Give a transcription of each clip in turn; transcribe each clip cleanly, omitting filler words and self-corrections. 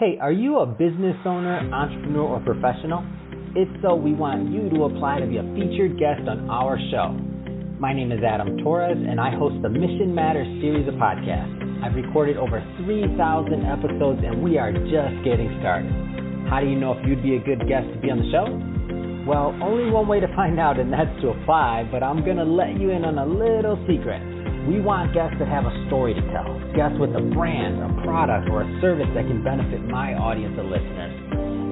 Hey, are you a business owner, entrepreneur, or professional? If so, we want you to apply to be a featured guest on our show. My name is Adam Torres, and I host the Mission Matters series of podcasts. I've recorded over 3,000 episodes, and we are just getting started. How do you know if you'd be a good guest to be on the show? Well, only one way to find out, and that's to apply, but I'm going to let you in on a little secret. We want guests that have a story to tell, guests with a brand, a product, or a service that can benefit my audience of listeners.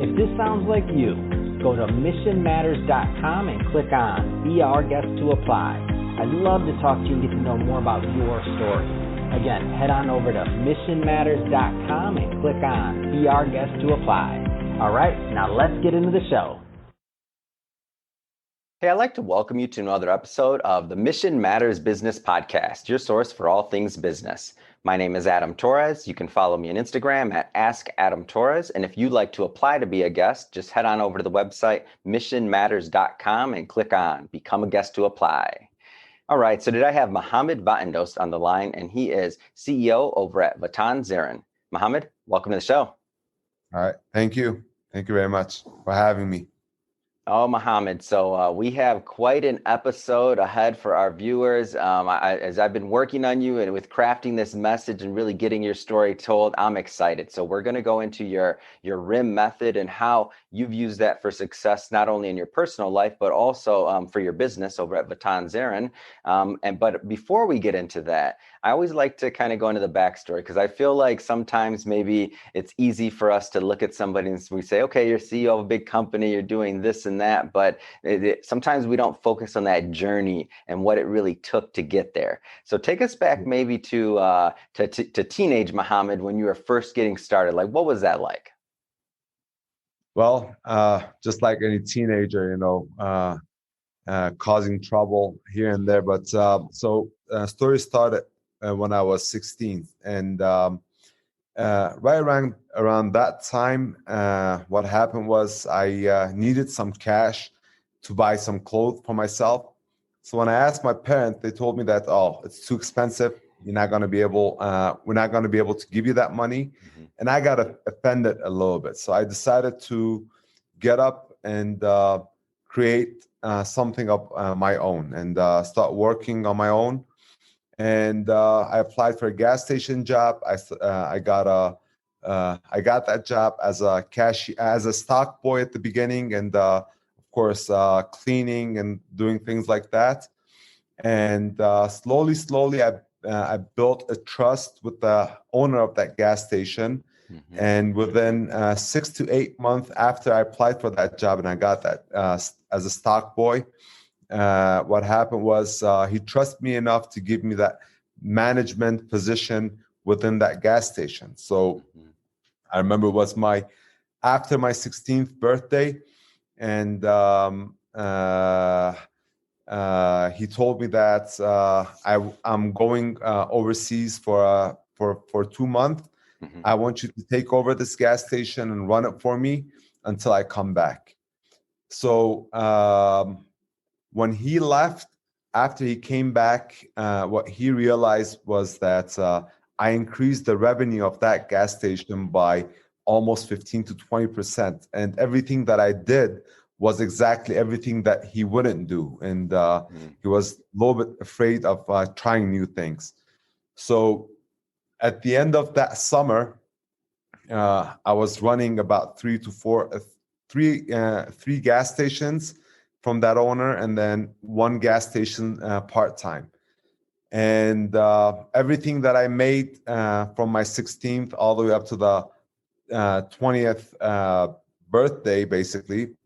If this sounds like you, go to missionmatters.com and click on Be Our Guest to Apply. I'd love to talk to you and get to know more about your story. Again, head on over to missionmatters.com and click on Be Our Guest to Apply. All right, now let's get into the show. Hey, I'd like to welcome you to another episode of the Mission Matters Business Podcast, your source for all things business. My name is Adam Torres. You can follow me on Instagram at AskAdamTorres. And if you'd like to apply to be a guest, just head on over to the website missionmatters.com and click on Become a Guest to Apply. All right, so today I have Mohammad Vatandoust on the line, and he is CEO over at VatanZarin. Mohammad, welcome to the show. All right, thank you. Thank you very much for having me. Oh, Mohammad. So we have quite an episode ahead for our viewers. As I've been working on you and with crafting this message and really getting your story told, I'm excited. So we're going to go into your RIM method and how you've used that for success, not only in your personal life, but also for your business over at VatanZarin. But before we get into that, I always like to kind of go into the backstory because I feel like sometimes maybe it's easy for us to look at somebody and we say, okay, you're CEO of a big company, you're doing this and that, but sometimes we don't focus on that journey and what it really took to get there. So take us back maybe to teenage Mohammad when you were first getting started. Like, what was that like? Well, just like any teenager, causing trouble here and there. But story started when I was 16, and right around that time, what happened was I needed some cash to buy some clothes for myself. So when I asked my parents, they told me that, oh, it's too expensive. We're not going to be able to give you that money. Mm-hmm. And I got offended a little bit. So I decided to get up and create something of my own and start working on my own. And I applied for a gas station job. I got that job as a cashier, as a stock boy at the beginning, and of course cleaning and doing things like that. And slowly, I built a trust with the owner of that gas station. Mm-hmm. And within 6 to 8 months after I applied for that job and I got that as a stock boy, what happened was he trusted me enough to give me that management position within that gas station. So I remember it was after my 16th birthday, and he told me that I'm going overseas for 2 months. Mm-hmm. I want you to take over this gas station and run it for me until I come back. So when he left, after he came back, what he realized was that I increased the revenue of that gas station by almost 15 to 20%. And everything that I did was exactly everything that he wouldn't do. And he was a little bit afraid of trying new things. So at the end of that summer, I was running about three gas stations from that owner, and then one gas station part-time. And everything that I made from my 16th all the way up to the 20th birthday, basically,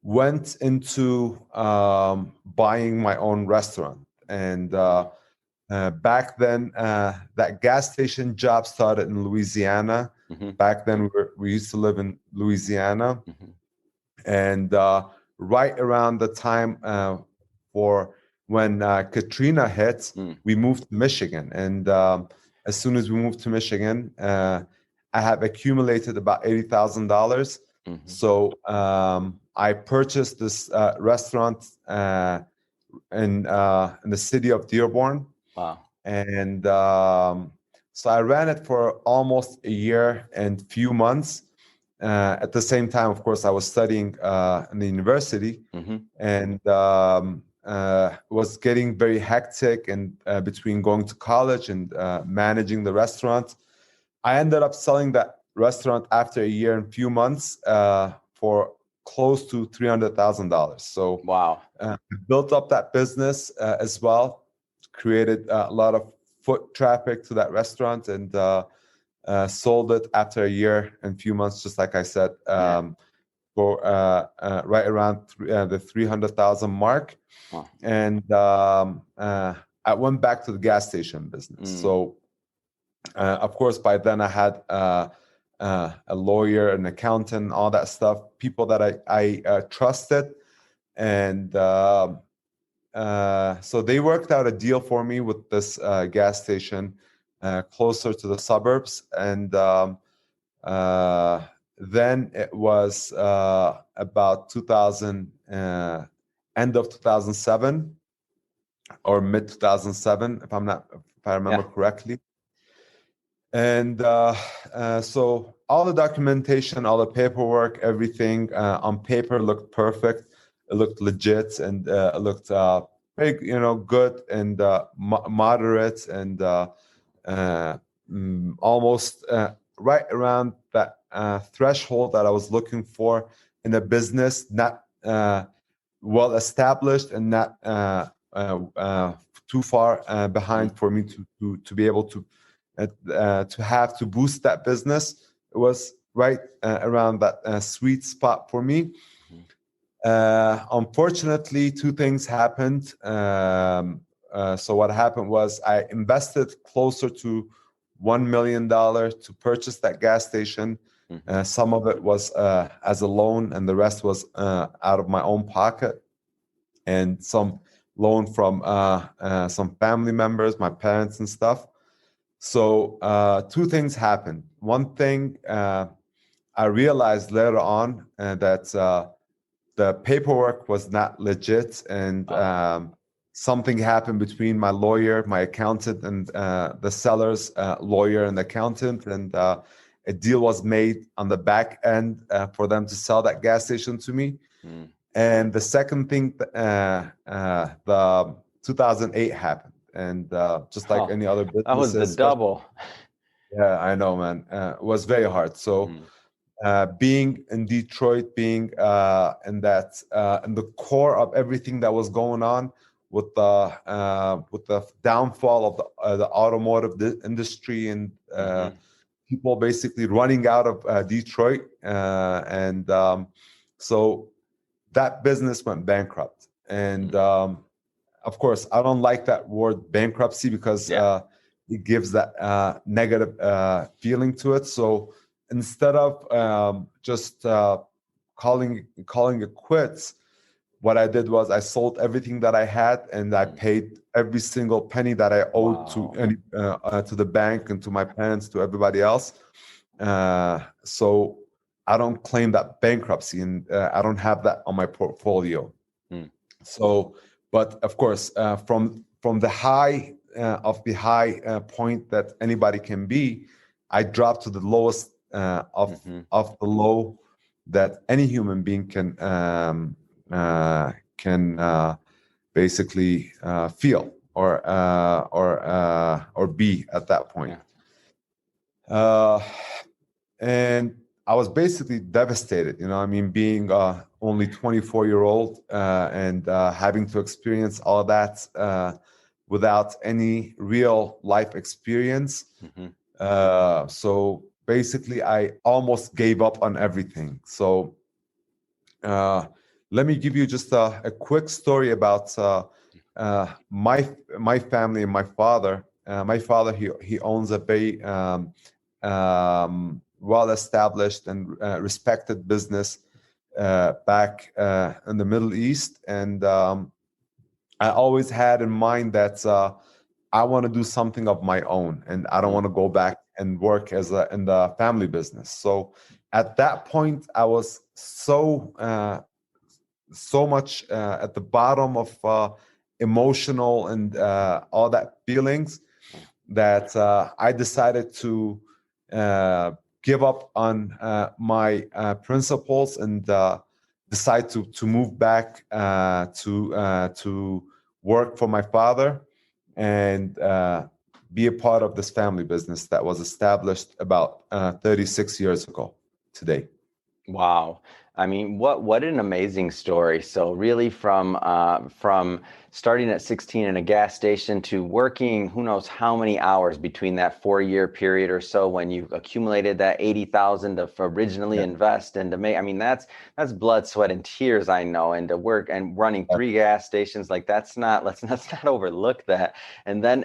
went into buying my own restaurant. And back then, that gas station job started in Louisiana. Mm-hmm. Back then, we used to live in Louisiana. Mm-hmm. And right around the time for when Katrina hit, we moved to Michigan. And as soon as we moved to Michigan, I have accumulated about $80,000. Mm-hmm. So I purchased this restaurant in the city of Dearborn. Wow. And So I ran it for almost a year and few months. At the same time, of course, I was studying in the university, and it was getting very hectic. And between going to college and managing the restaurant, I ended up selling that restaurant after a year and few months for close to $300,000. So Wow. Built up that business as well, created a lot of foot traffic to that restaurant, and sold it after a year and few months, just like I said, for right around the 300,000 mark. Wow. And I went back to the gas station business. So of course, by then I had a lawyer, an accountant, all that stuff, people that I trusted. And so they worked out a deal for me with this gas station closer to the suburbs. And then it was about 2000, end of 2007 or mid 2007, if I remember correctly. And so all the documentation, all the paperwork, everything on paper looked perfect. It looked legit, and it looked very, good and moderate, and almost right around that threshold that I was looking for in a business, not well established and not too far behind for me to be able to have to boost that business. It was right around that sweet spot for me. Unfortunately, two things happened. So what happened was I invested closer to $1 million to purchase that gas station. Some of it was as a loan, and the rest was out of my own pocket, and some loan from some family members, my parents and stuff. So two things happened. One thing, I realized later on that the paperwork was not legit, and something happened between my lawyer, my accountant, and the seller's lawyer and accountant, and a deal was made on the back end for them to sell that gas station to me. And the second thing, the 2008 happened, and just like any other business, that was the double. Yeah, I know, man. It was very hard. So being in Detroit, being in the core of everything that was going on with the downfall of the automotive industry, and people basically running out of Detroit, and so that business went bankrupt. And of course, I don't like that word bankruptcy, because it gives that negative feeling to it. So instead of just calling it quits, what I did was I sold everything that I had, and I paid every single penny that I owed to the bank and to my parents, to everybody else. So I don't claim that bankruptcy, and I don't have that on my portfolio. So, but of course, from the high of the high point that anybody can be, I dropped to the lowest of the low that any human being can basically feel or be at that point. And I was basically devastated, being only 24-year-old and having to experience all of that without any real life experience. So basically, I almost gave up on everything. So let me give you just a quick story about my family and my father. My father, he owns a very well-established and respected business back in the Middle East. And I always had in mind that I want to do something of my own, and I don't want to go back and work in the family business. So at that point, I was so much at the bottom of emotional and all that feelings that I decided to give up on my principles and decide to move back to work for my father and be a part of this family business that was established about 36 years ago today. Wow. I mean, what an amazing story. So really from starting at 16 in a gas station to working who knows how many hours between that 4-year period or so when you accumulated that 80,000 to originally invest and to make, I mean, that's blood, sweat, and tears, I know, and to work and running 3 gas stations, like let's not overlook that. And then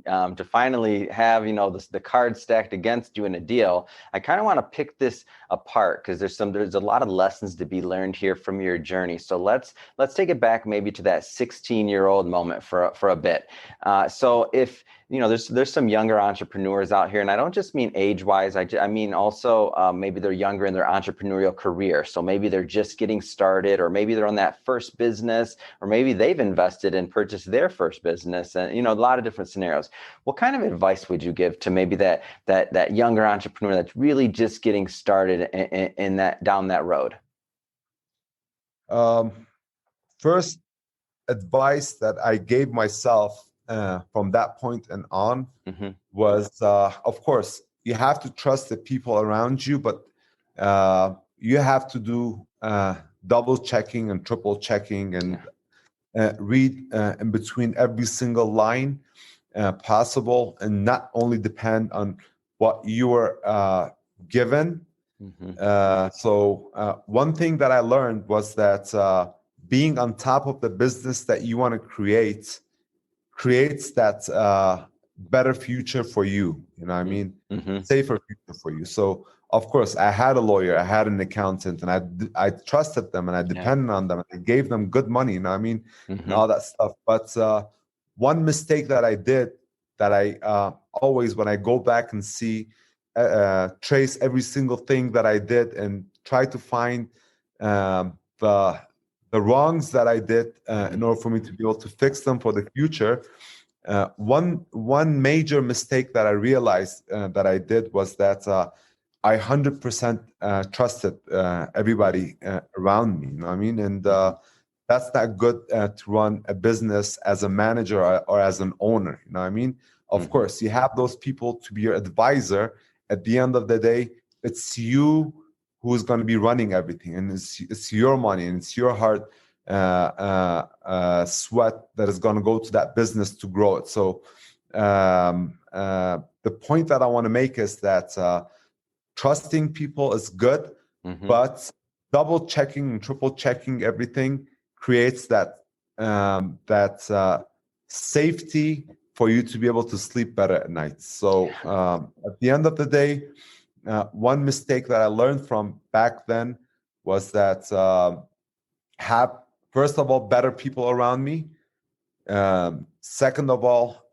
to finally have, the cards stacked against you in a deal. I kind of want to pick this apart because there's a lot of lessons to be learned here from your journey. So let's take it back maybe to that 16-year-old moment for a bit. So if there's some younger entrepreneurs out here, and I don't just mean age-wise. I mean also maybe they're younger in their entrepreneurial career. So maybe they're just getting started, or maybe they're on that first business, or maybe they've invested and purchased their first business, and a lot of different scenarios. What kind of advice would you give to maybe that younger entrepreneur that's really just getting started in that down that road? First advice that I gave myself from that point and on was, of course, you have to trust the people around you, but you have to do double checking and triple checking and read in between every single line possible, and not only depend on what you were given. So one thing that I learned was that being on top of the business that you want to creates that better future for you. Safer future for you. So of course, I had a lawyer, I had an accountant, and I trusted them, and I depended on them. I gave them good money, and all that stuff. But one mistake that I did, that I always, when I go back and see, trace every single thing that I did and try to find the wrongs that I did in order for me to be able to fix them for the future. One major mistake that I realized that I did was that I 100% trusted everybody around me. And that's not good to run a business as a manager or as an owner. Of course, you have those people to be your advisor. At the end of the day, it's you who's going to be running everything, and it's your money and it's your hard sweat that is going to go to that business to grow it. So the point that I want to make is that trusting people is good, but double checking and triple checking everything creates that safety for you to be able to sleep better at night. So at the end of the day, one mistake that I learned from back then was that have, first of all, better people around me. Second of all,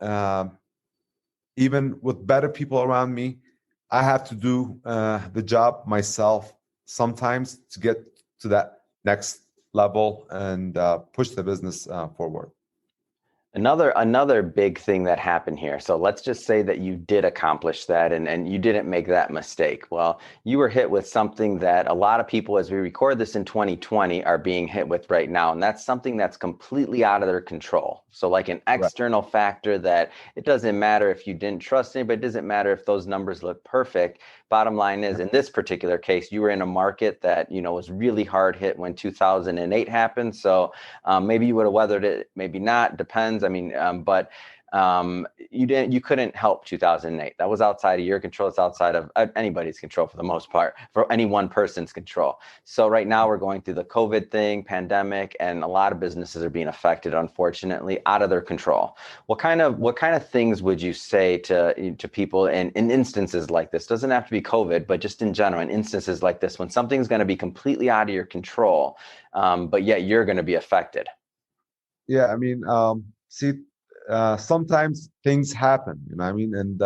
even with better people around me, I have to do the job myself sometimes to get to that next level and push the business forward. Another big thing that happened here. So let's just say that you did accomplish that and you didn't make that mistake. Well, you were hit with something that a lot of people, as we record this in 2020, are being hit with right now. And that's something that's completely out of their control. So like an external factor that it doesn't matter if you didn't trust anybody, it doesn't matter if those numbers look perfect. Bottom line is, in this particular case, you were in a market that, was really hard hit when 2008 happened. So maybe you would have weathered it, maybe not, depends. But you couldn't help 2008. That was outside of your control. It's outside of anybody's control for the most part, for any one person's control. So right now we're going through the COVID thing, pandemic, and a lot of businesses are being affected, unfortunately, out of their control. What kind of things would you say to people in instances like this? Doesn't have to be COVID, but just in general, in instances like this, when something's going to be completely out of your control, but yet you're going to be affected? Yeah, sometimes things happen, and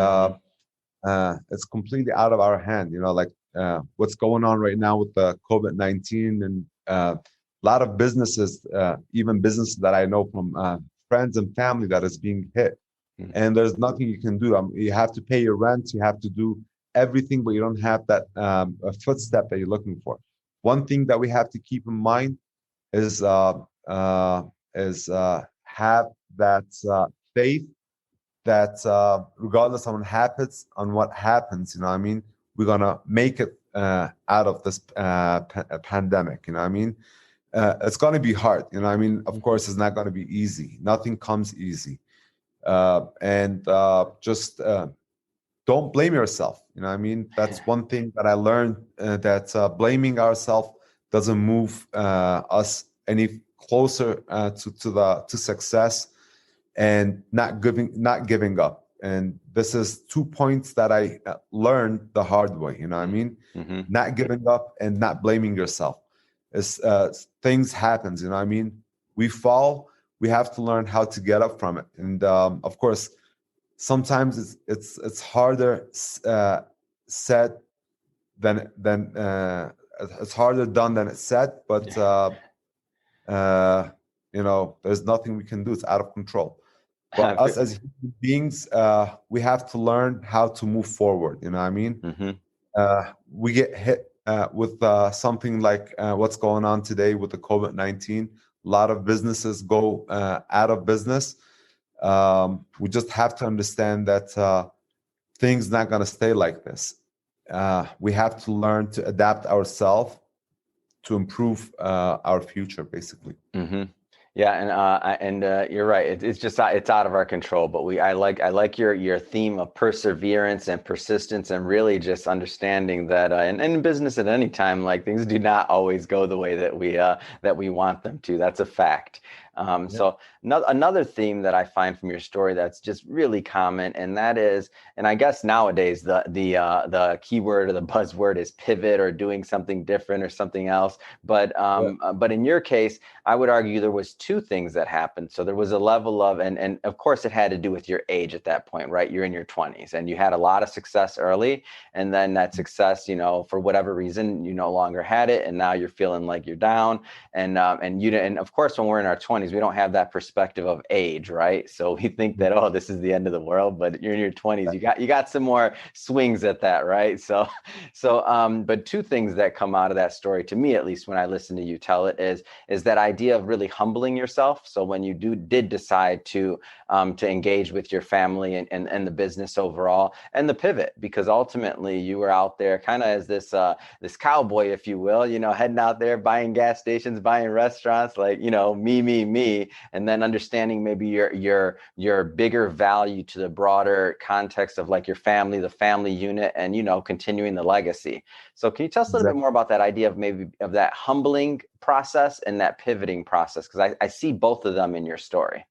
it's completely out of our hand, like what's going on right now with the COVID-19, and a lot of businesses, even businesses that I know from friends and family, that is being hit. and there's nothing you can do. You have to pay your rent, you have to do everything, but you don't have that a footstep that you're looking for. One thing that we have to keep in mind is have that faith that regardless on what happens, you know what I mean, we're gonna make it out of this pandemic. You know what I mean? It's gonna be hard. You know what I mean? Of course, it's not gonna be easy. Nothing comes easy. And just don't blame yourself. You know what I mean? That's one thing that I learned, that blaming ourselves doesn't move us any closer to success, and not giving up. And this is 2 points that I learned the hard way. You know what I mean? Not giving up and not blaming yourself. It's, things happens. You know what I mean? We fall. We have to learn how to get up from it. And of course, sometimes it's harder said than it's harder done than it's said. But you know, there's nothing we can do. It's out of control. But us as human beings, we have to learn how to move forward. You know what I mean? We get hit with something like what's going on today with the COVID-19. A lot of businesses go out of business. We just have to understand that things not going to stay like this. We have to learn to adapt ourselves to improve our future, basically. Yeah, and you're right. It's just it's out of our control. But I like your theme of perseverance and persistence, and really just understanding that in business at any time, like, things do not always go the way that we want them to. That's a fact. So another theme that I find from your story that's just really common, and that is, and I guess nowadays the keyword or the buzzword is pivot, or doing something different or something else. But in your case, I would argue there was two things that happened. So there was a level of, and of course it had to do with your age at that point, right? You're in your 20s and you had a lot of success early, and then that success, you know, for whatever reason, you no longer had it, and now you're feeling like you're down. And of course, when we're in our 20s, we don't have that perspective of age, right? So we think that, oh, this is the end of the world, but you're in your 20s, you got some more swings at that, right? So but two things that come out of that story, to me at least, when I listen to you tell it, is that idea of really humbling yourself. So when you did decide to engage with your family and the business overall, and the pivot, because ultimately you were out there kind of as this cowboy, if you will, you know, heading out there, buying gas stations, buying restaurants, like, you know, me, and then understanding maybe your bigger value to the broader context of like your family, the family unit, and, you know, continuing the legacy. So can you tell us a little bit more about that idea of that humbling process and that pivoting process? Because I see both of them in your story.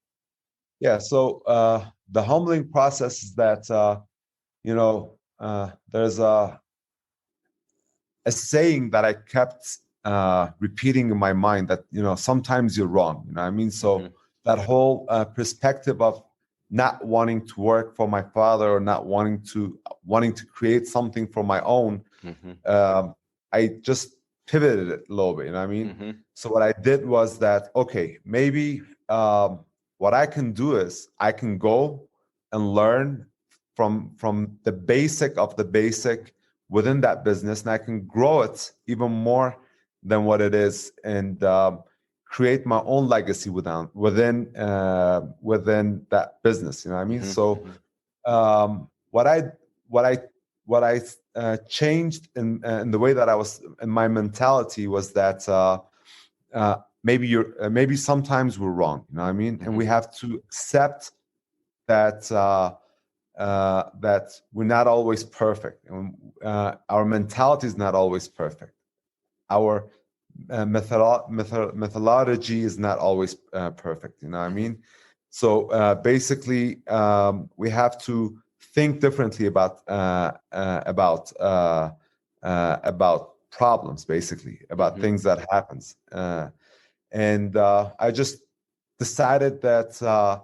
Yeah. So the humbling process is that, you know, there's a saying that I kept repeating in my mind, that, you know, sometimes you're wrong. You know what I mean? So that whole perspective of not wanting to work for my father, or not wanting to create something for my own, I just pivoted it a little bit. You know what I mean? So what I did was that, okay, maybe what I can do is I can go and learn from the basic of the basic within that business, and I can grow it even more than what it is, and create my own legacy within that business. You know what I mean? So what I changed in the way that I was in my mentality was that maybe sometimes we're wrong. You know what I mean? And we have to accept that that we're not always perfect, and our mentality is not always perfect. Our methodology is not always perfect. You know what I mean? So basically, we have to think differently about problems, basically, about things that happens. And I just decided that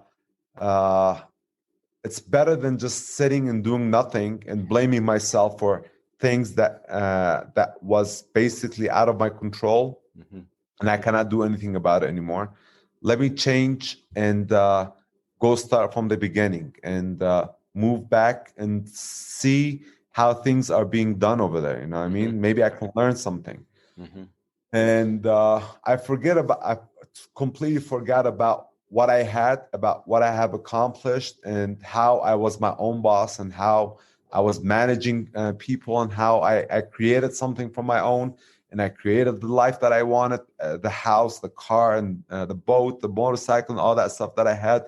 it's better than just sitting and doing nothing and blaming myself for things that was basically out of my control, and I cannot do anything about it anymore. Let me change and go go start from the beginning and move back and see how things are being done over there. You know what I mean? Maybe I can learn something. And I completely forgot about what I had, about what I have accomplished, and how I was my own boss, and how I was managing people, and how I created something from my own, and I created the life that I wanted, the house, the car, and the boat, the motorcycle, and all that stuff that I had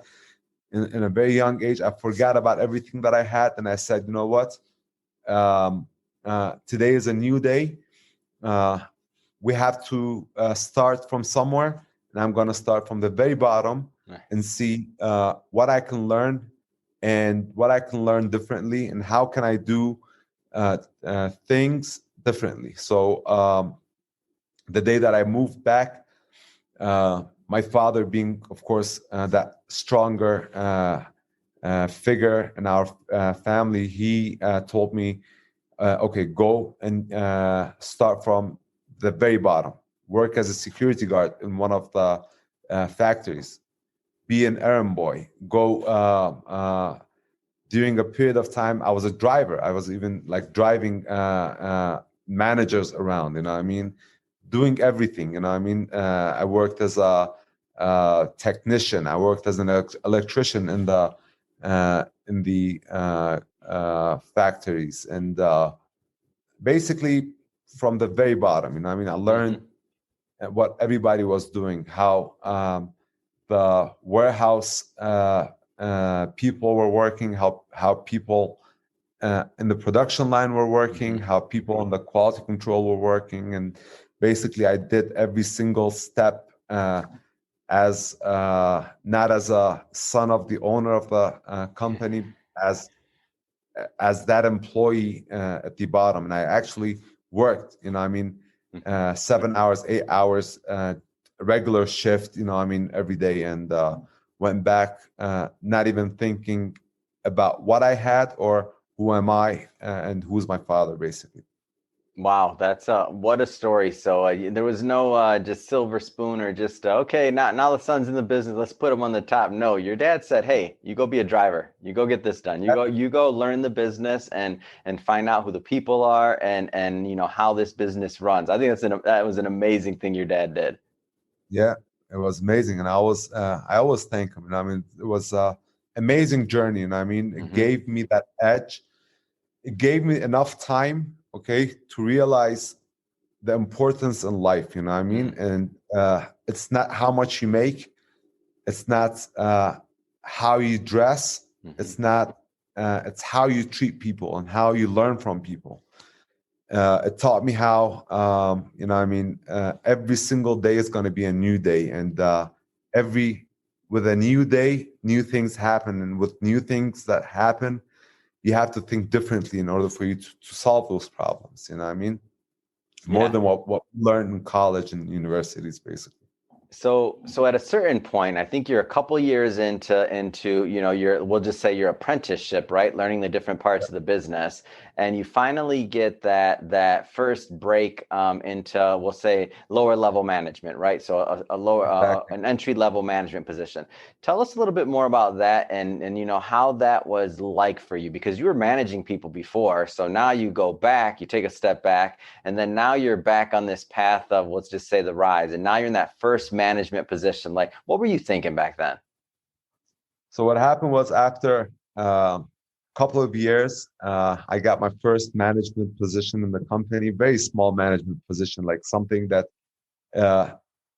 in a very young age. I forgot about everything that I had, and I said, you know what? Today is a new day. We have to start from somewhere, and I'm going to start from the very bottom and see what I can learn, and what I can learn differently, and how can I do things differently. So the day that I moved back, my father being, of course, that stronger figure in our family, he told me, okay, go and start from the very bottom. Work as a security guard in one of the factories. Be an errand boy. Go during a period of time, I was a driver. I was even like driving managers around, you know what I mean? Doing everything, you know what I mean? I worked as a technician. I worked as an electrician in the factories, and basically from the very bottom, you know what I mean? I learned what everybody was doing, how the warehouse people were working, how people in the production line were working, how people on the quality control were working. And basically I did every single step as not as a son of the owner of the company, as that employee at the bottom. And I actually worked, you know, I mean, 7 hours, 8 hours, regular shift, you know, I mean, every day, and went back, not even thinking about what I had or who am I and who's my father, basically. Wow, that's what a story. So there was no just silver spoon or just okay, now the son's in the business, let's put him on the top. No, your dad said, hey, you go be a driver, you go get this done, you go learn the business and find out who the people are and you know how this business runs. I think that was an amazing thing your dad did. Yeah, it was amazing, and I always thank him. And I mean, it was an amazing journey, and I mean, it gave me that edge. It gave me enough time, okay, to realize the importance in life, you know what I mean? And it's not how much you make, it's not how you dress, it's not it's how you treat people and how you learn from people. It taught me how you know what I mean, every single day is going to be a new day, and with a new day, new things happen, and with new things that happen, you have to think differently in order for you to solve those problems. You know what I mean? More than what we learn in college and universities, basically. So at a certain point, I think you're a couple years into you know, we'll just say your apprenticeship, right? Learning the different parts of the business, and you finally get that first break into, we'll say, lower level management, right? So a lower an entry level management position. Tell us a little bit more about that, and you know how that was like for you, because you were managing people before. So now you go back, you take a step back, and then now you're back on this path of, let's just say, the rise, and now you're in that first management position. Like, what were you thinking back then? So what happened was, after a couple of years, I got my first management position in the company, very small management position, like something that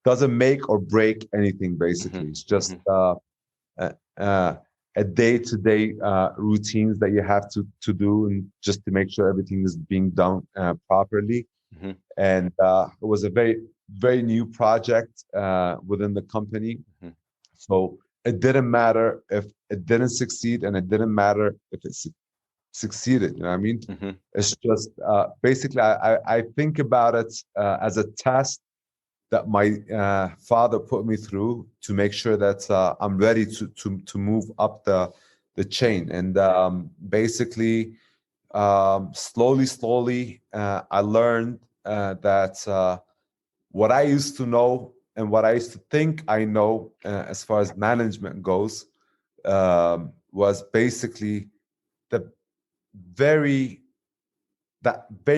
doesn't make or break anything, basically. It's just a day-to-day routines that you have to do, and just to make sure everything is being done properly. And it was a very, very new project within the company. So it didn't matter if it didn't succeed, and it didn't matter if it succeeded. You know what I mean? It's just basically, I think about it as a test that my father put me through to make sure that I'm ready to move up the chain. And basically, slowly, I learned that what I used to know and what I used to think I know as far as management goes was basically the very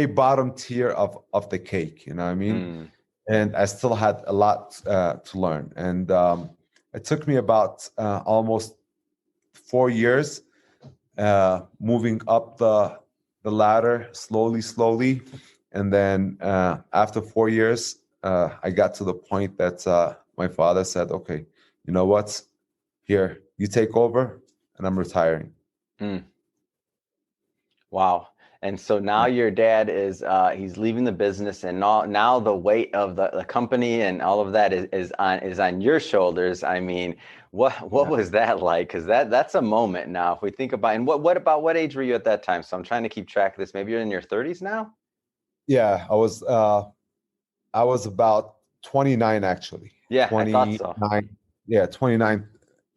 bottom tier of the cake, you know what I mean? And I still had a lot to learn. And it took me about almost 4 years moving up the ladder slowly. And then after 4 years, I got to the point that my father said, okay, you know what? Here, you take over, and I'm retiring. Wow. And so now your dad is he's leaving the business, and now the weight of the company and all of that is on your shoulders. I mean, what was that like? Because that's a moment now. If we think about, and what age were you at that time? So I'm trying to keep track of this. Maybe you're in your 30s now? Yeah, I was about 29 actually. Yeah, I thought so. 29,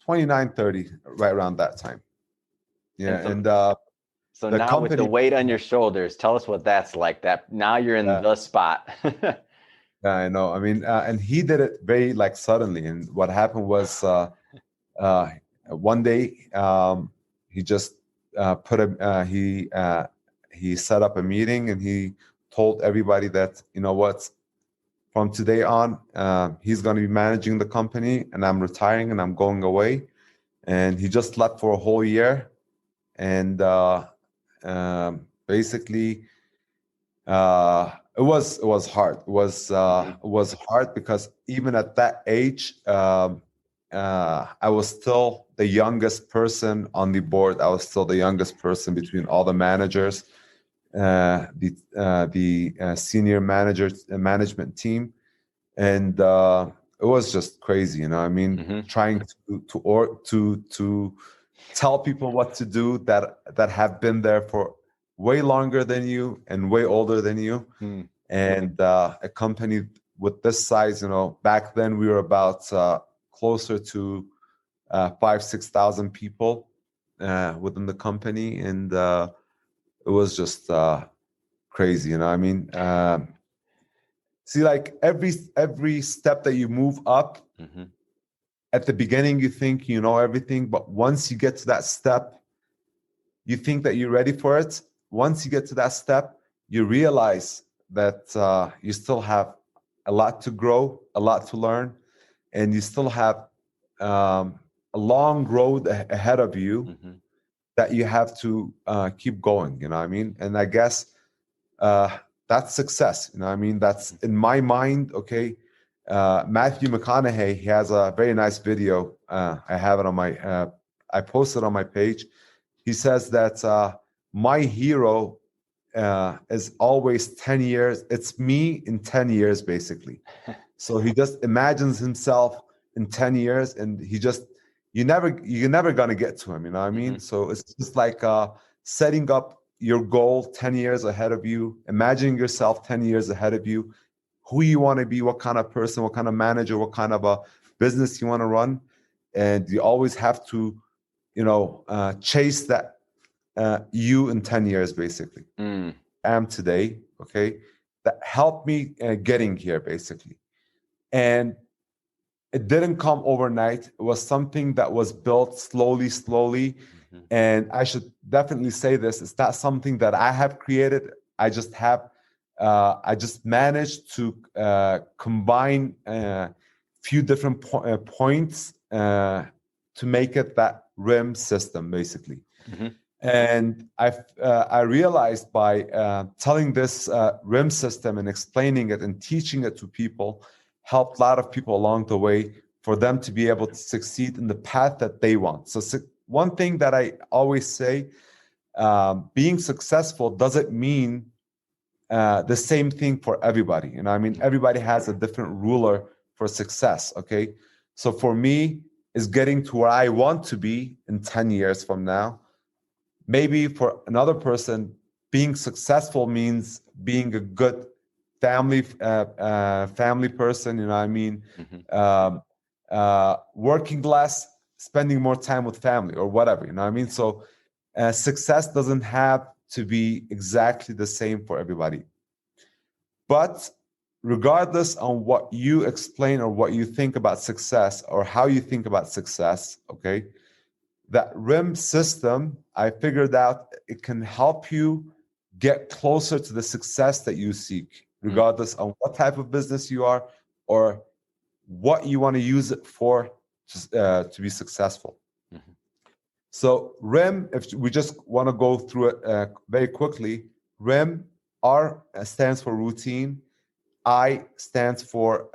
29, 30, right around that time. Yeah, and so the now company, with the weight on your shoulders, tell us what that's like. That now you're in the spot. Yeah, I know. I mean, and he did it very like suddenly. And what happened was one day he just he set up a meeting, and he told everybody that, you know what, from today on, he's going to be managing the company, and I'm retiring and I'm going away. And he just left for a whole year. And basically, it was hard. It was hard because even at that age, I was still the youngest person on the board. I was still the youngest person between all the managers, the senior management team, and it was just crazy. You know, I mean, trying to tell people what to do that have been there for way longer than you and way older than you. And a company with this size, you know, back then we were about closer to 5,000-6,000 people within the company, and it was just crazy, you know. I mean, see, like every step that you move up, at the beginning you think you know everything, but once you get to that step, you think that you're ready for it. Once you get to that step, you realize that you still have a lot to grow, a lot to learn, and you still have a long road ahead of you that you have to keep going, you know what I mean? And I guess that's success, you know what I mean? That's in my mind, okay? Matthew McConaughey, he has a very nice video. I have it on my, I posted on my page. He says that my hero is always 10 years. It's me in 10 years, basically. So he just imagines himself in 10 years, and you're never gonna get to him, you know what I mean? So it's just like setting up your goal 10 years ahead of you, imagining yourself 10 years ahead of you, who you want to be, what kind of person, what kind of manager, what kind of a business you want to run. And you always have to, you know, chase that you in 10 years, basically. Am today, okay? That helped me getting here, basically. And it didn't come overnight. It was something that was built slowly. And I should definitely say this, it's not something that I have created. I just managed to combine a few different points to make it that RIM system, basically. And I realized by telling this RIM system and explaining it and teaching it to people, helped a lot of people along the way for them to be able to succeed in the path that they want. So one thing that I always say, being successful doesn't mean the same thing for everybody. You know, I mean, everybody has a different ruler for success, okay? So for me, is getting to where I want to be in 10 years from now. Maybe for another person, being successful means being a good family person, you know what I mean? Working less, spending more time with family or whatever, you know what I mean? So success doesn't have to be exactly the same for everybody. But regardless on what you explain or what you think about success or how you think about success, okay, that RIM system, I figured out it can help you get closer to the success that you seek, regardless of what type of business you are or what you want to use it for to be successful. So RIM, if we just want to go through it very quickly, RIM, R stands for routine, I stands for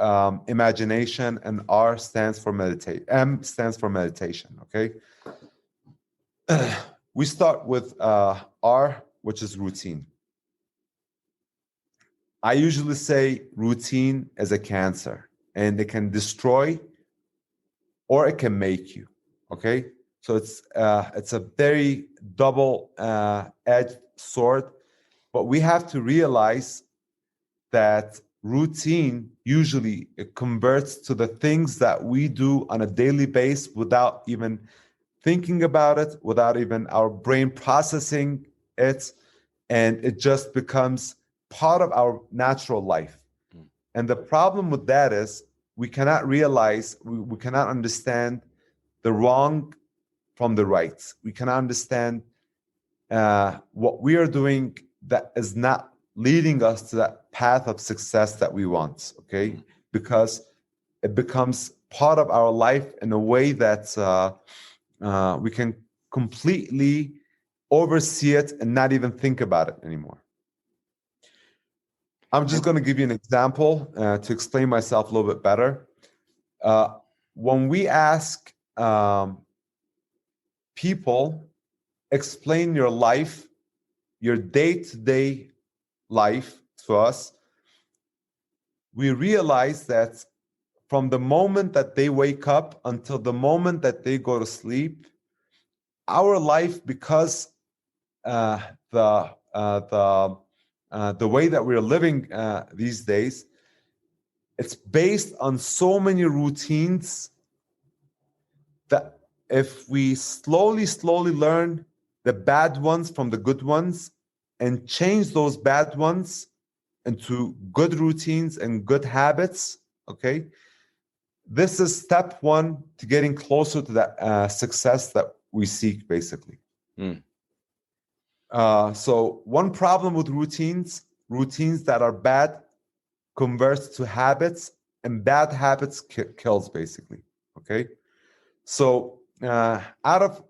imagination, and R stands for meditate. M stands for meditation, okay? We start with R, which is routine. I usually say routine is a cancer, and it can destroy or it can make you, okay? So it's a very double-edged sword, but we have to realize that routine usually it converts to the things that we do on a daily basis without even thinking about it, without even our brain processing it, and it just becomes part of our natural life. And the problem with that is we cannot realize, we cannot understand the wrong from the right. We cannot understand what we are doing that is not leading us to that path of success that we want, okay? Because it becomes part of our life in a way that we can completely oversee it and not even think about it anymore. I'm just going to give you an example to explain myself a little bit better. When we ask people, explain your life, your day-to-day life to us, we realize that from the moment that they wake up until the moment that they go to sleep, our life, because the way that we're living these days, it's based on so many routines that if we slowly learn the bad ones from the good ones and change those bad ones into good routines and good habits, okay, this is step one to getting closer to that success that we seek, basically. So one problem with routines that are bad converts to habits, and bad habits kills, basically, okay? So out of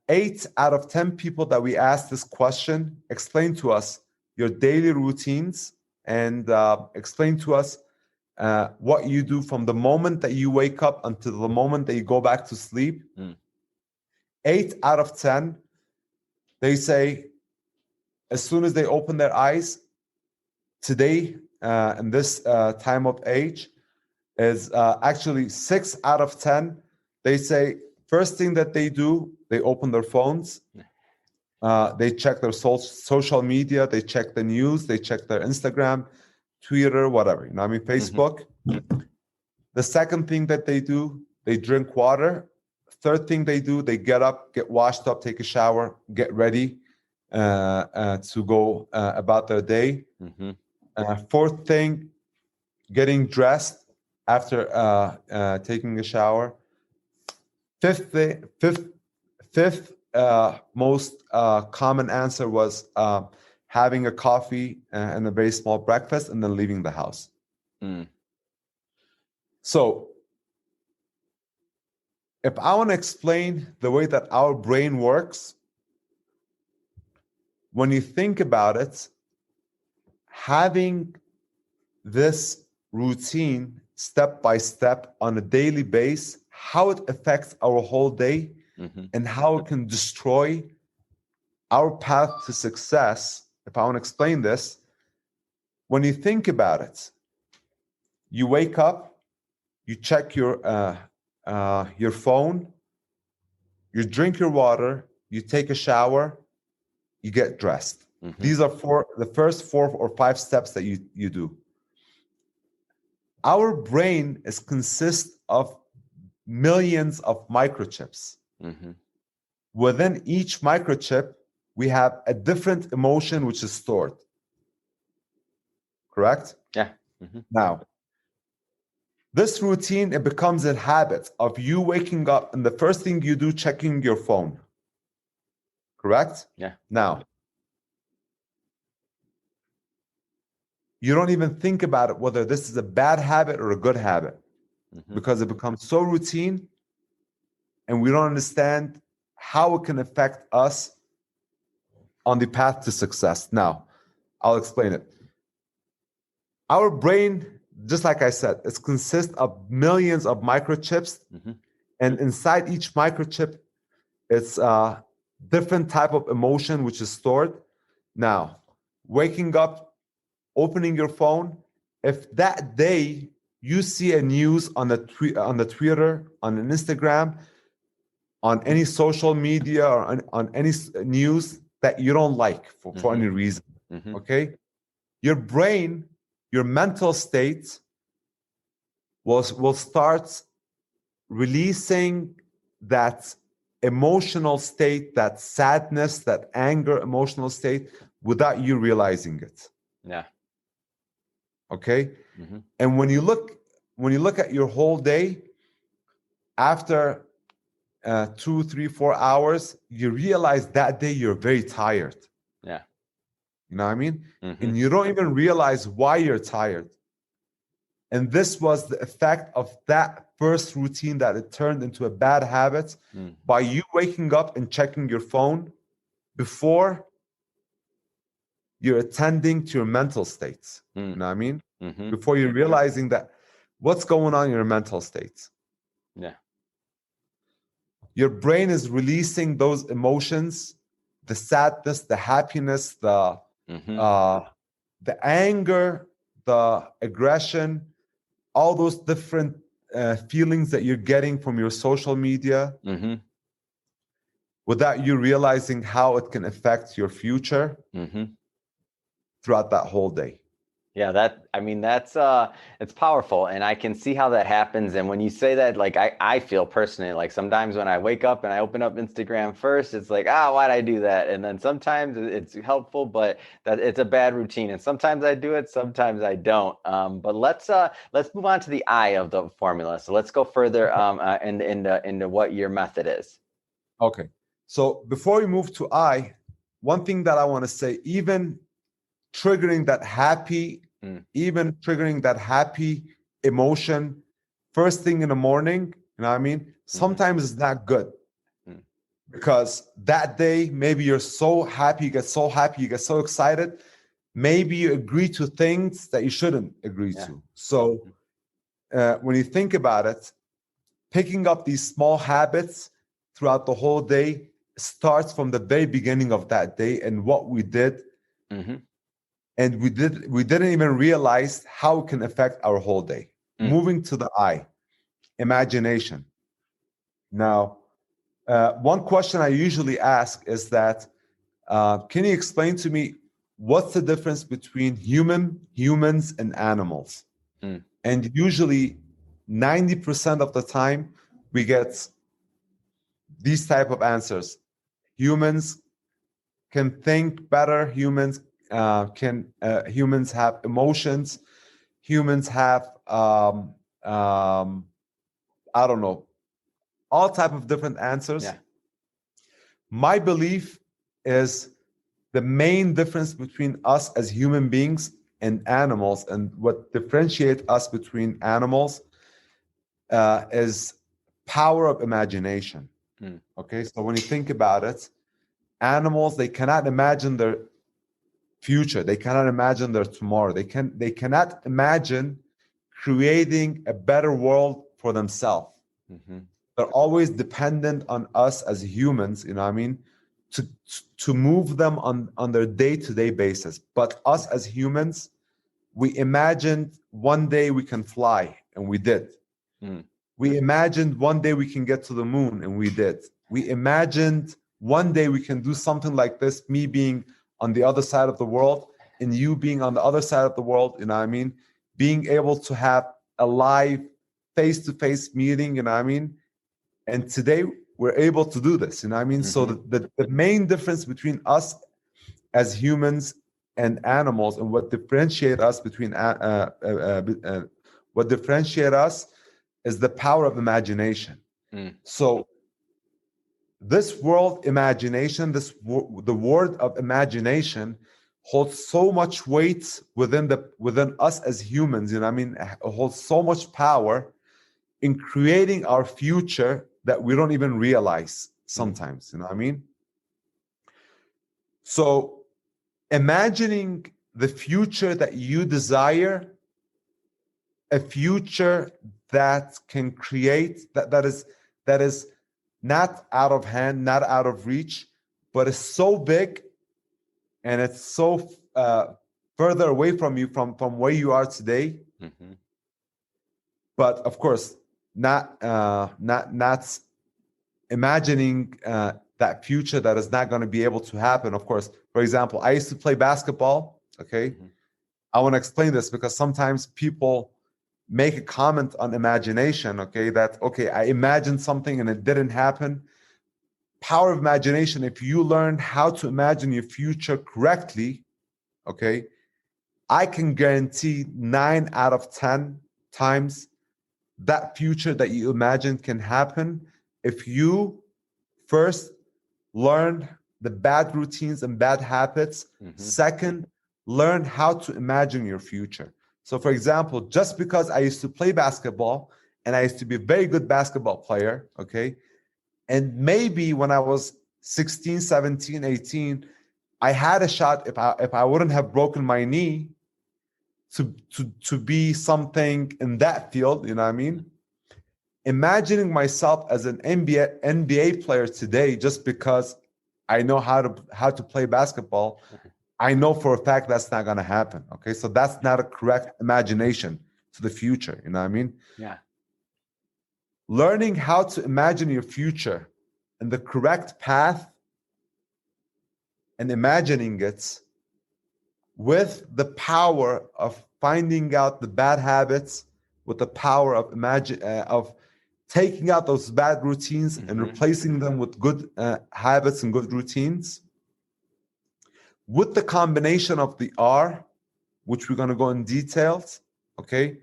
8 out of 10 people that we asked this question, explain to us your daily routines and explain to us what you do from the moment that you wake up until the moment that you go back to sleep. 8 out of 10, they say as soon as they open their eyes, today in this time of age, is actually 6 out of 10. They say first thing that they do, they open their phones, they check their social media, they check the news, they check their Instagram, Twitter, whatever, you know what I mean, Facebook. The second thing that they do, they drink water. Third thing they do, they get up, get washed up, take a shower, get ready to go about their day. Fourth thing, getting dressed after taking a shower. Fifth most common answer was having a coffee and a very small breakfast and then leaving the house. So if I want to explain the way that our brain works, when you think about it, having this routine step by step on a daily basis, how it affects our whole day and how it can destroy our path to success. If I want to explain this, when you think about it, you wake up, you check your phone, you drink your water, you take a shower, you get dressed. These are the first 4 or 5 steps that you do. Our brain consists of millions of microchips. Within each microchip, we have a different emotion which is stored. Correct? Yeah. Now, This routine, it becomes a habit of you waking up and the first thing you do, checking your phone. Correct? Yeah. Now, you don't even think about it, whether this is a bad habit or a good habit, because it becomes so routine and we don't understand how it can affect us on the path to success. Now, I'll explain it. Our brain, just like I said, it consists of millions of microchips, and inside each microchip, it's a different type of emotion which is stored. Now, waking up, opening your phone, if that day you see a news on the Twitter, on an Instagram, on any social media, or on any news that you don't like for any reason, okay? Your brain, your mental state will start releasing that emotional state, that sadness, that anger emotional state without you realizing it. Yeah. Okay? And when you look at your whole day, after 2, 3, 4 hours, you realize that day you're very tired. Yeah. You know what I mean? And you don't even realize why you're tired. And this was the effect of that first routine, that it turned into a bad habit by you waking up and checking your phone before you're attending to your mental states. You know what I mean? Before you're realizing that what's going on in your mental states. Yeah. Your brain is releasing those emotions, the sadness, the happiness, the anger, the aggression, all those different feelings that you're getting from your social media, without you realizing how it can affect your future throughout that whole day. Yeah, that's it's powerful, and I can see how that happens. And when you say that, like I feel personally, like sometimes when I wake up and I open up Instagram first, it's like, why'd I do that? And then sometimes it's helpful, but that it's a bad routine. And sometimes I do it, sometimes I don't. But let's move on to the I of the formula. So let's go further into what your method is. Okay. So before we move to I, one thing that I want to say, even triggering that happy emotion first thing in the morning, you know what I mean? Sometimes it's not good, because that day, maybe you're so happy, you get so excited, maybe you agree to things that you shouldn't agree to. So when you think about it, picking up these small habits throughout the whole day starts from the very beginning of that day and what we did. And we didn't even realize how it can affect our whole day. Moving to the I, imagination. Now, one question I usually ask is that, can you explain to me what's the difference between humans and animals? And usually 90% of the time we get these type of answers. Humans can think better, humans have emotions, humans have I don't know, all type of different answers. My belief is the main difference between us as human beings and animals, and what differentiates us between animals is power of imagination. Okay, so when you think about it, animals, they cannot imagine their future, they cannot imagine their tomorrow, they cannot imagine creating a better world for themselves. They're always dependent on us as humans, you know what I mean, to move them on their day-to-day basis. But us as humans, we imagined one day we can fly, and we did. We imagined one day we can get to the moon, and we did. We imagined one day we can do something like this, me being on the other side of the world and you being on the other side of the world, you know what I mean? Being able to have a live face-to-face meeting, you know what I mean? And today we're able to do this, you know what I mean? So the main difference between us as humans and animals, and what differentiates us between what differentiates us is the power of imagination. So this world imagination, the word of imagination holds so much weight within us as humans, you know what I mean? It holds so much power in creating our future that we don't even realize sometimes, you know what I mean? So imagining the future that you desire, a future that can create, that is not out of hand, not out of reach, but is so big and it's so further away from you, from where you are today. But of course, not imagining that future that is not going to be able to happen. Of course, for example, I used to play basketball. Okay, I want to explain this because sometimes people make a comment on imagination. Okay, that I imagined something and it didn't happen. Power of imagination. If you learn how to imagine your future correctly, okay, I can guarantee 9 out of 10 times that future that you imagine can happen if you first learn the bad routines and bad habits. Second, learn how to imagine your future. So for example, just because I used to play basketball and I used to be a very good basketball player, okay, and maybe when I was 16, 17, 18, I had a shot if I wouldn't have broken my knee to be something in that field, you know what I mean? Imagining myself as an NBA player today, just because I know how to play basketball, I know for a fact that's not going to happen. Okay, so that's not a correct imagination to the future. You know what I mean? Yeah. Learning how to imagine your future and the correct path and imagining it with the power of finding out the bad habits, with the power of taking out those bad routines and replacing them with good habits and good routines, with the combination of the R, which we're going to go in details, okay,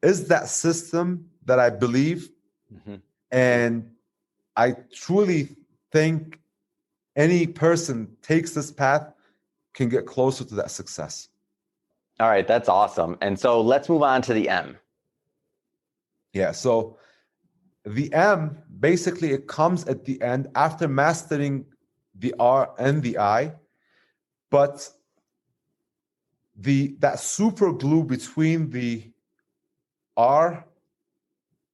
is that system that I believe, and I truly think any person takes this path can get closer to that success. All right, that's awesome. And so let's move on to the M. Yeah, so the M, basically it comes at the end after mastering the R and the I, but that super glue between the R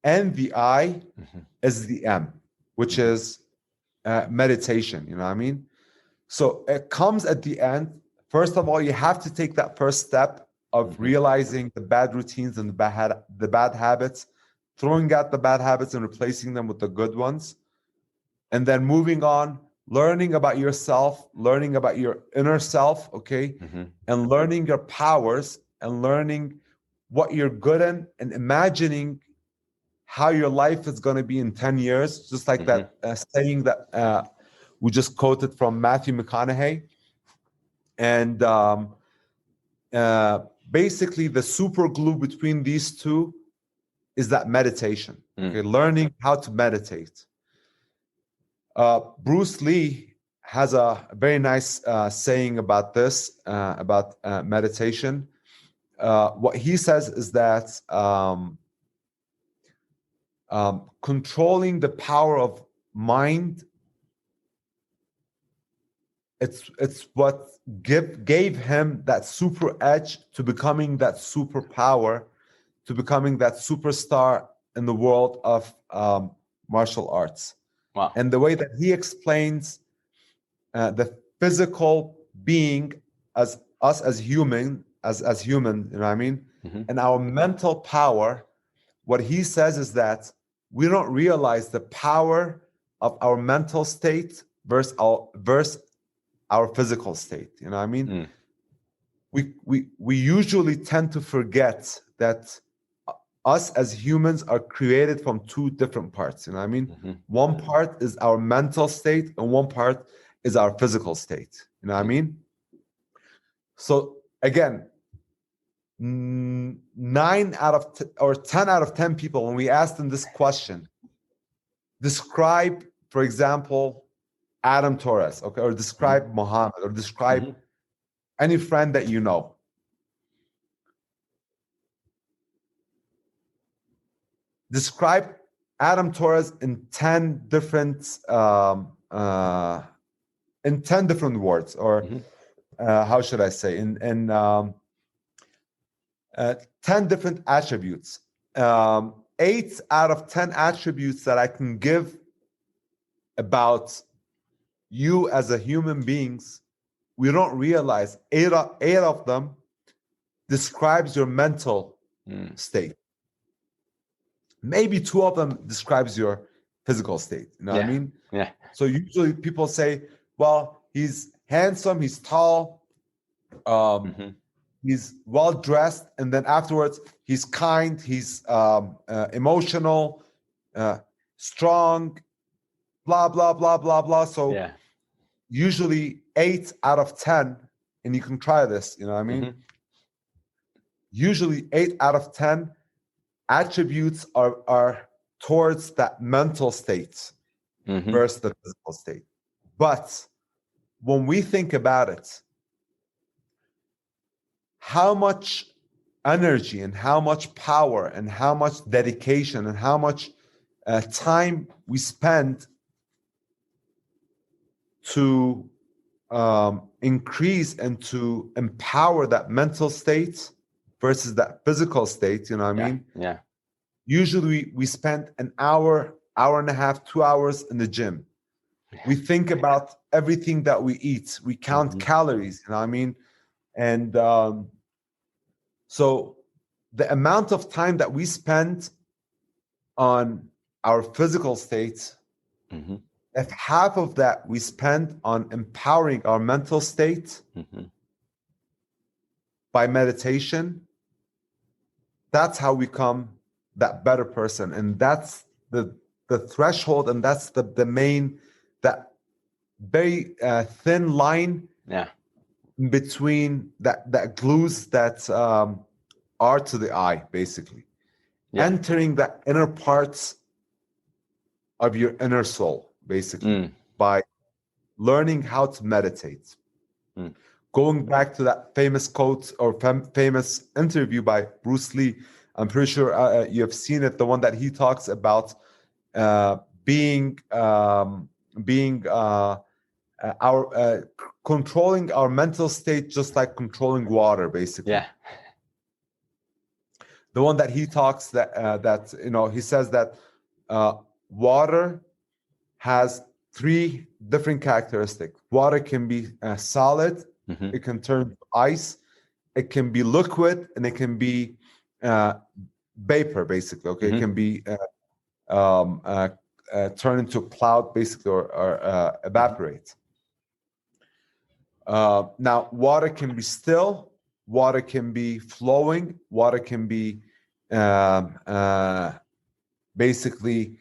and the I is the M, which is meditation, you know what I mean? So it comes at the end. First of all, you have to take that first step of realizing the bad routines and the bad habits, throwing out the bad habits and replacing them with the good ones, and then moving on, learning about yourself, learning about your inner self, okay, and learning your powers and learning what you're good in and imagining how your life is going to be in 10 years, just like that saying that we just quoted from Matthew McConaughey. And basically the super glue between these two is that meditation, okay, learning how to meditate. Bruce Lee has a very nice saying about this, about meditation. What he says is that controlling the power of mind, it's what gave him that super edge to becoming that superpower, to becoming that superstar in the world of martial arts. Wow. And the way that he explains the physical being as us as human, you know what I mean? And our mental power, what he says is that we don't realize the power of our mental state versus our physical state. You know what I mean? We usually tend to forget that us as humans are created from two different parts. You know what I mean? One part is our mental state and one part is our physical state. You know what I mean? So again, 9 out of or 10 out of 10 people, when we asked them this question, describe, for example, Adam Torres, okay, or describe Mohammed, or describe any friend that you know. Describe Adam Torres in 10 different words, or how should I say, in 10 different attributes. 8 out of 10 attributes that I can give about you as a human beings, we don't realize 8 of them describes your mental state. Maybe 2 of them describes your physical state. You know what I mean? Yeah. So usually people say, well, he's handsome, he's tall, he's well dressed, and then afterwards he's kind, he's emotional, strong, blah blah blah blah blah. So usually 8 out of 10, and you can try this, you know what I mean? Usually 8 out of 10 attributes are towards that mental state versus the physical state. But when we think about it, how much energy and how much power and how much dedication and how much time we spend to increase and to empower that mental state versus that physical state, you know what I mean? Yeah. Usually we spend an hour, hour and a half, 2 hours in the gym. We think about everything that we eat. We count calories, you know what I mean? And so the amount of time that we spend on our physical state, if half of that we spend on empowering our mental state by meditation, that's how we become that better person. And that's the threshold, and that's the main, that very thin line between that glues that are to the eye, basically. Entering the inner parts of your inner soul, basically, by learning how to meditate. Going back to that famous quote or famous interview by Bruce Lee, I'm pretty sure you have seen it, the one that he talks about controlling our mental state, just like controlling water, basically. The one that he talks that you know, he says that water has 3 different characteristics. Water can be solid, it can turn to ice, it can be liquid, and it can be vapor, basically. Okay, it can be turn into a cloud, basically, or evaporate. Now, water can be still, water can be flowing, water can be basically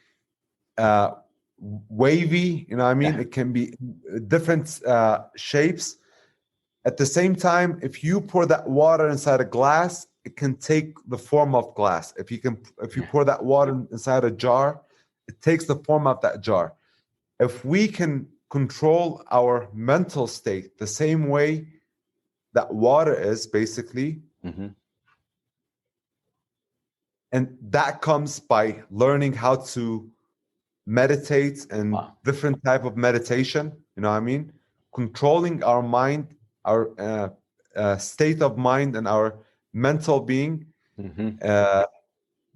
wavy, you know what I mean? It can be different shapes. At the same time, if you pour that water inside a glass, it can take the form of glass. If you pour that water inside a jar, it takes the form of that jar. If we can control our mental state the same way that water is, basically, and that comes by learning how to meditate and different type of meditation, you know what I mean? Controlling our mind, our state of mind, and our mental being.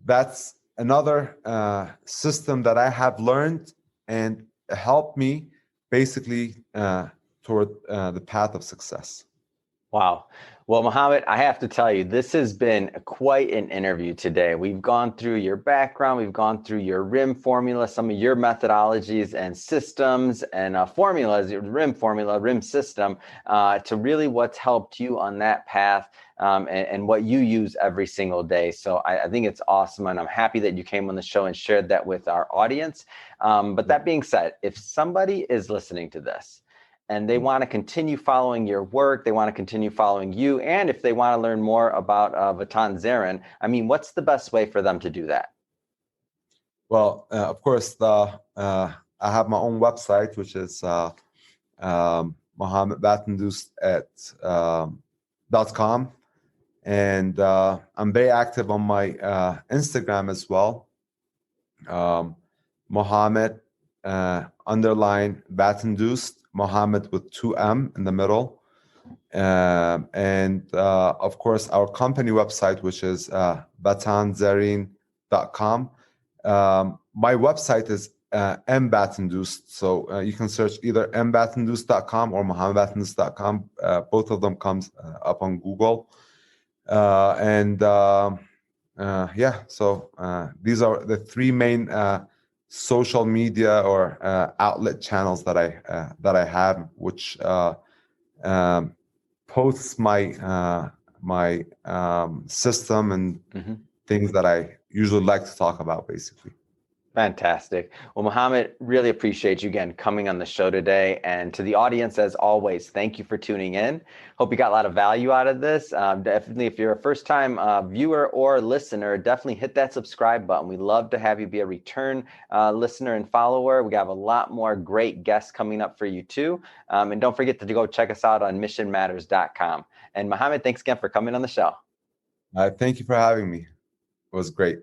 That's another system that I have learned and helped me basically toward the path of success. Wow. Well, Mohammad, I have to tell you, this has been quite an interview today. We've gone through your background, we've gone through your RIM formula, some of your methodologies and systems and formulas, your RIM formula, RIM system, to really what's helped you on that path and what you use every single day. So I think it's awesome, and I'm happy that you came on the show and shared that with our audience. But that being said, if somebody is listening to this and they want to continue following your work, they want to continue following you, and if they want to learn more about VatanZarin, I mean, what's the best way for them to do that? Well, of course, I have my own website, which is Mohammad Vatandoust .com, and I'm very active on my Instagram as well. Mohammad _Vatandoust, Mohammad with 2 M in the middle. And of course, our company website, which is VatanZarin.com. My website is mvatandoust, so you can search either mvatandoust.com or mohammedvatandoust.com. Both of them comes up on Google. So these are the 3 main social media or outlet channels that I have, which posts my system and things that I usually like to talk about, basically. Fantastic. Well, Mohammad, really appreciate you again coming on the show today. And to the audience, as always, thank you for tuning in. Hope you got a lot of value out of this. Definitely, if you're a first-time viewer or listener, definitely hit that subscribe button. We'd love to have you be a return listener and follower. We have a lot more great guests coming up for you too. And don't forget to go check us out on missionmatters.com. And Mohammad, thanks again for coming on the show. Thank you for having me. It was great.